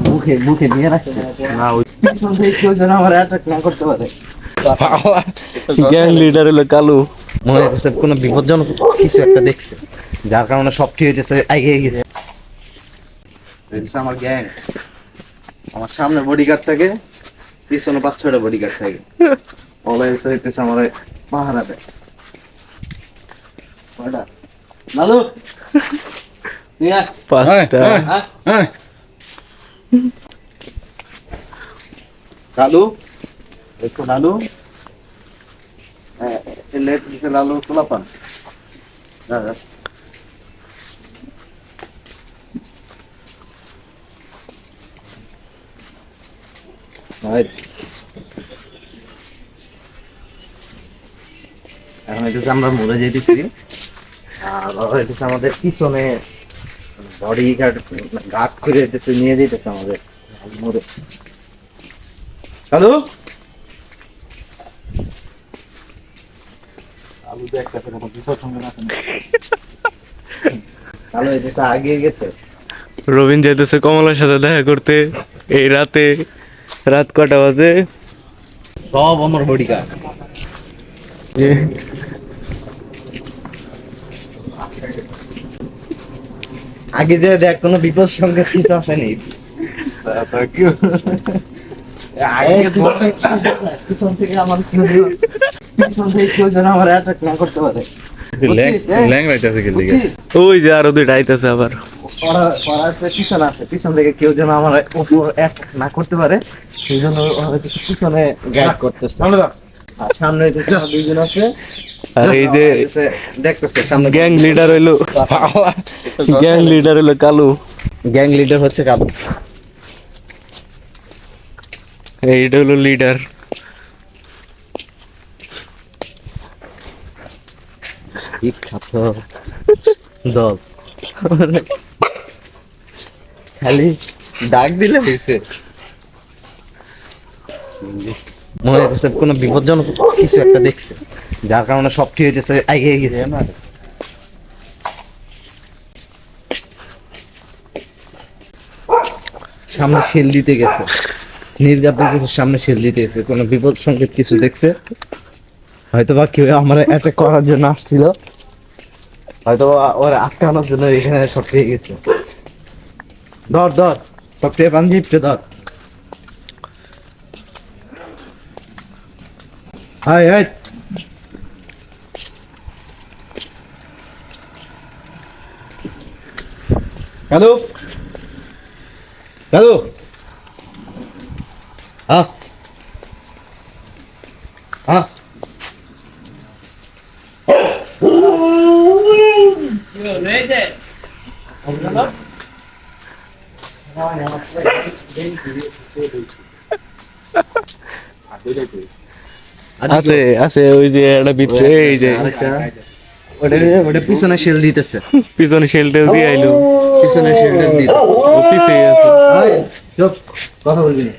মুখে মুখে নিয়ে রাখছে না, ওই পিছন থেকে কেউ যেন আমার অ্যাটাক না করতে পারে। গ্যাং লিডার হলো কালু। মনে হচ্ছে কোনো বিপজ্জনক কিছু একটা দেখছে, যার কারণে সব ঠিক হয়েছে, এগিয়ে গেছে। আমার গ্যাং, আমার সামনে বডিগার্ড থাকে, পিছনে 5-6টা বডিগার্ড থাকে। অলওয়েজ হইতেছে আমার পাহারা দেয়। লালু নিয়ে আয়। 5টা লালু দেখো, লালু লেট দিছে, লালু তোলা পান। এখন হইতেছে আমরা মরে যেতেছি, আর হইতেছে আমাদের পিছনে বডি গার্ড করে যেতেছে, নিয়ে যেতেছে আমাদের মরে। হ্যালো আলু দেখতে কোনো বিপদ সঙ্গে না, আলু হইতেছে আগিয়ে গেছে। রবিন যাইতেছে কমলার সাথে দেখা করতে এই রাতে। রাত কটা বাজে? সব আমার বডিগার্ড। আগে যে দেখ কোনো বিপদ সঙ্গে কিছু আসেনি। পিছন থেকে কেউ যেন আমার অ্যাটাক না করতে পারে। ওই যে আরো দুইটা আইতেছে আবার। পিছনে আছে, পিছন থেকে কেউ যেন আমার উপর অ্যাটাক না করতে পারে, সেই জন্য পিছনে গাইড করতেছে। আর সামনে দুইজন আছে, আর এই যে দেখতেছে সামনে গ্যাং লিডার হইলো কালু। গ্যাং লিডার হচ্ছে কালু। এইটা হলো লিডার। বিখ্যাত দল, খালি ডাক দিলে হয়েছে। মনে হচ্ছে কোনো বিপজ্জনক কিছু একটা দেখছে, যার কারণে সব ঠিক হয়েছে, এগিয়ে গেছে। সামনে শেল দিতে গেছে, নির্গাত কিছু সামনে শেল দিতে গেছে, কোনো বিপদ সংকেত কিছু দেখছে, হয়তো বা কেউ আমার অ্যাটাক করার জন্য আসছিল, হয়তো ওরা আটকানোর জন্য এখানে সটকে গেছে। ধর ধর সবটে পাঞ্জিপটে ধর। হাই হাই হ্যালো হ্যালো, হ্যাঁ হ্যাঁ আছে আছে, ওই যে একটা ভিতরে, এই যে ওটা পিছনে শেল দিতেছে, পিছনে শেল্টার দিয়ে আইলো। পিছনে শেলটা দিতেছে, ও পিছেই আছে। চুপ, কথা বলবি না।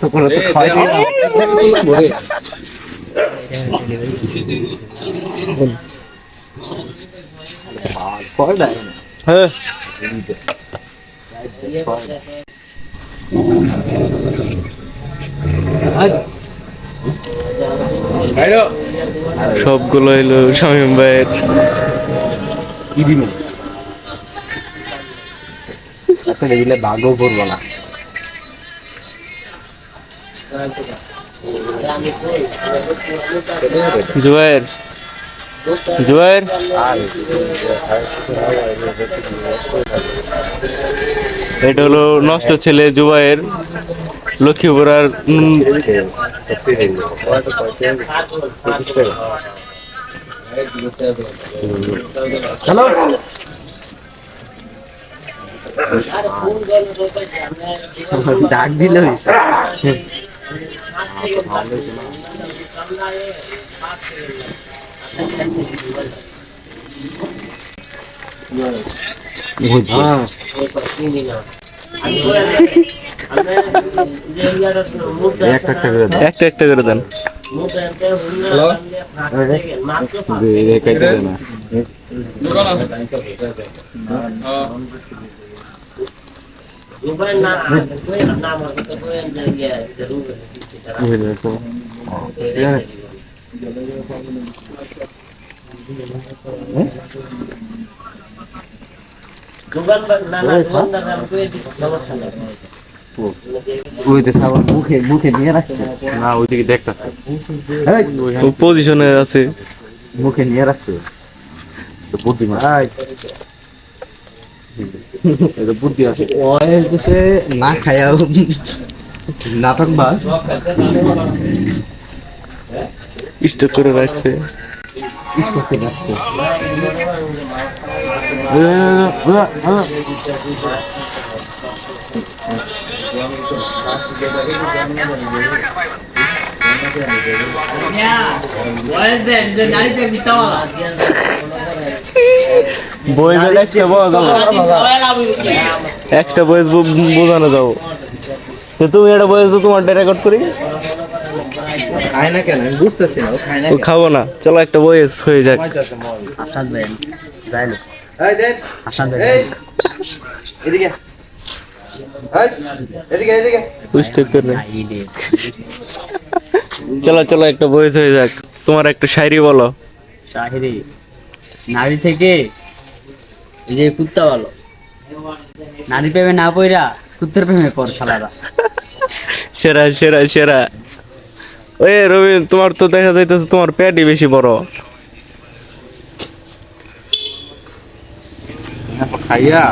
তোরা তো খাই হ্যাঁ সবগুলো এলো শামীম ভাইয়ের। আসলে দিলে ভাগও করবো না। জুবাইর জুবাইর এটা হলো নষ্ট ছেলে জুবাইর, লক্ষ্মীপুরার। হ্যালো ডাক দিলে হয়েছে। একটা একটা করে দেন। মুখে মুখে নিয়ে রাখছে, না ওইদিকে দেখতেছে পজিশনে আছে। মুখে নিয়ে রাখছে। বুদ্ধিমান এটা বুদ্ধি আছে। ও হচ্ছে না খায়া নাটক বাস। স্টক করে রাখছে। বয়েজ একটা বয়েজ বোঝানো যাও। তো তুমি একটা বয়েজ তো তোমার রেকর্ড করি। খায় না কেন আমি বুঝতেছি না, ও খায় না ও খাবো না, চলো একটা বয়েজ হয়ে যাক। এই দেখ এই এদিকে এই এদিকে এদিকে স্টক করে চলো চলো একটা বয়েজ হয়ে যাক। তোমার একটা শায়রি বলো। শাহেরি নারী থেকে এই যে কুত্তা ভালো, নারী প্রেমে না পইরা কুত্তার প্রেমে পর শালারা। সেরা সেরা সেরা। ওই রবিন, তোমার তো দেখা যাইতেছে তোমার পেটই বেশি বড়। খাইয়া